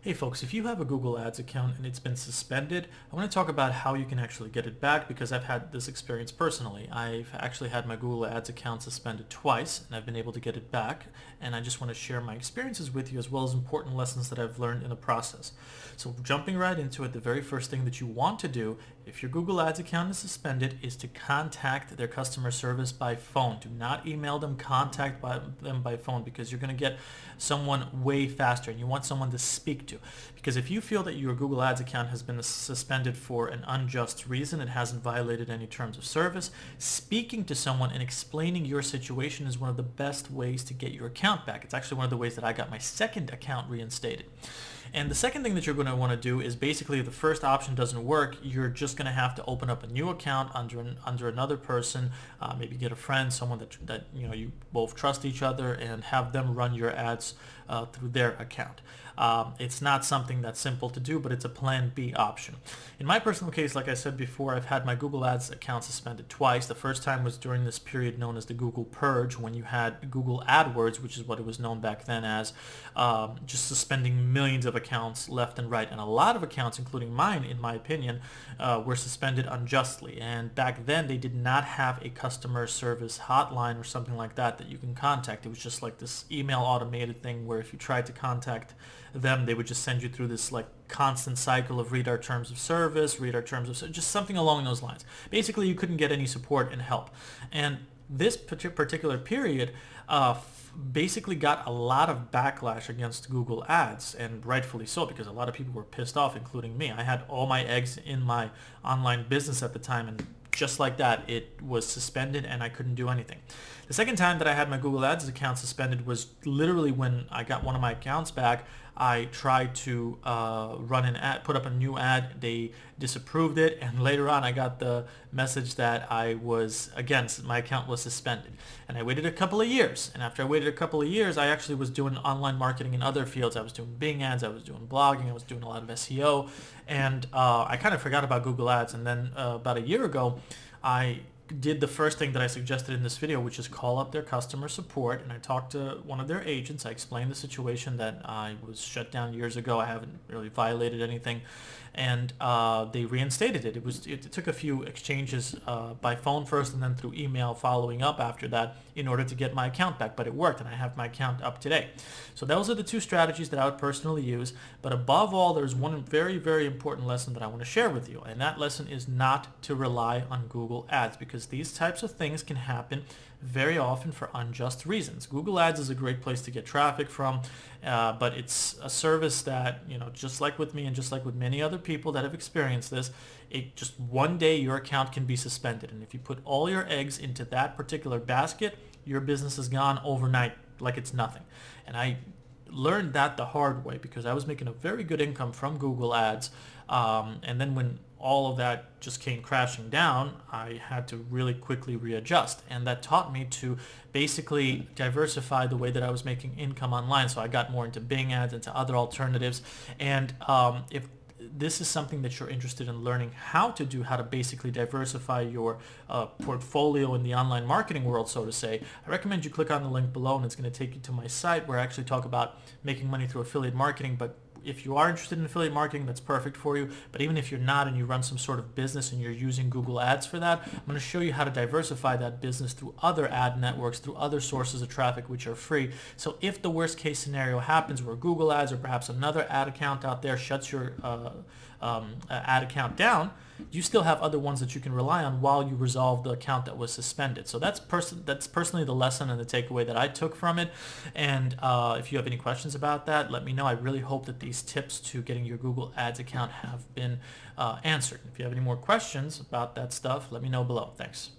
Hey folks, if you have a Google Ads account and it's been suspended, I want to talk about how you can actually get it back because I've had this experience personally. I've actually had my Google Ads account suspended twice and I've been able to get it back, and I just want to share my experiences with you as well as important lessons that I've learned in the process. So jumping right into it, the very first thing that you want to do if your Google Ads account is suspended is to contact their customer service by phone. Do not email them, contact them by phone because you're going to get someone way faster and you want someone to speak to. Because if you feel that your Google Ads account has been suspended for an unjust reason, it hasn't violated any terms of service, speaking to someone and explaining your situation is one of the best ways to get your account back. It's actually one of the ways that I got my second account reinstated. And the second thing that you're going to want to do is basically if the first option doesn't work, you're just going to have to open up a new account under another person, maybe get a friend, someone that you both trust each other, and have them run your ads through their account. It's not something that's simple to do, but it's a plan B option. In my personal case, like I said before, I've had my Google Ads account suspended twice. The first time was during this period known as the Google Purge, when you had Google AdWords, which is what it was known back then as, just suspending millions of accounts left and right. And a lot of accounts, including mine, in my opinion, were suspended unjustly. And back then, they did not have a customer service hotline or something like that you can contact. It was just like this email automated thing where if you tried to contact them, they would just send you through this like constant cycle of read our terms of service, just something along those lines. Basically, you couldn't get any support and help. And this particular period basically got a lot of backlash against Google Ads, and rightfully so, because a lot of people were pissed off, including me. I had all my eggs in my online business at the time, and just like that, it was suspended and I couldn't do anything. The second time that I had my Google Ads account suspended was literally when I got one of my accounts back. I tried to run an ad, put up a new ad. They disapproved it, and later on I got the message that my account was suspended. And I waited a couple of years, and after I waited a couple of years, I actually was doing online marketing in other fields. I was doing Bing ads, I was doing blogging, I was doing a lot of SEO, and I kind of forgot about Google Ads. And then about a year ago, I did the first thing that I suggested in this video, which is call up their customer support, and I talked to one of their agents. I explained the situation, that I was shut down years ago. I haven't really violated anything, and they reinstated it. It took a few exchanges by phone first and then through email following up after that in order to get my account back, but it worked and I have my account up today. So those are the two strategies that I would personally use, but above all, there's one very, very important lesson that I want to share with you, and that lesson is not to rely on Google Ads, because these types of things can happen very often for unjust reasons. Google Ads is a great place to get traffic from, but it's a service that, just like with me and just like with many other people that have experienced this, just one day your account can be suspended. And if you put all your eggs into that particular basket, your business is gone overnight like it's nothing. And I learned that the hard way because I was making a very good income from Google Ads. And then when all of that just came crashing down, I had to really quickly readjust. And that taught me to basically diversify the way that I was making income online. So I got more into Bing ads, into other alternatives. And if this is something that you're interested in learning how to basically diversify your portfolio in the online marketing world, so to say, I recommend you click on the link below, and it's going to take you to my site where I actually talk about making money through affiliate marketing. But if you are interested in affiliate marketing, that's perfect for you. But even if you're not and you run some sort of business and you're using Google Ads for that, I'm going to show you how to diversify that business through other ad networks, through other sources of traffic which are free. So if the worst case scenario happens where Google Ads or perhaps another ad account out there shuts your ad account down, you still have other ones that you can rely on while you resolve the account that was suspended. So that's personally the lesson and the takeaway that I took from it. And if you have any questions about that, let me know. I really hope that these tips to getting your Google Ads account have been answered. If you have any more questions about that stuff, let me know below. Thanks.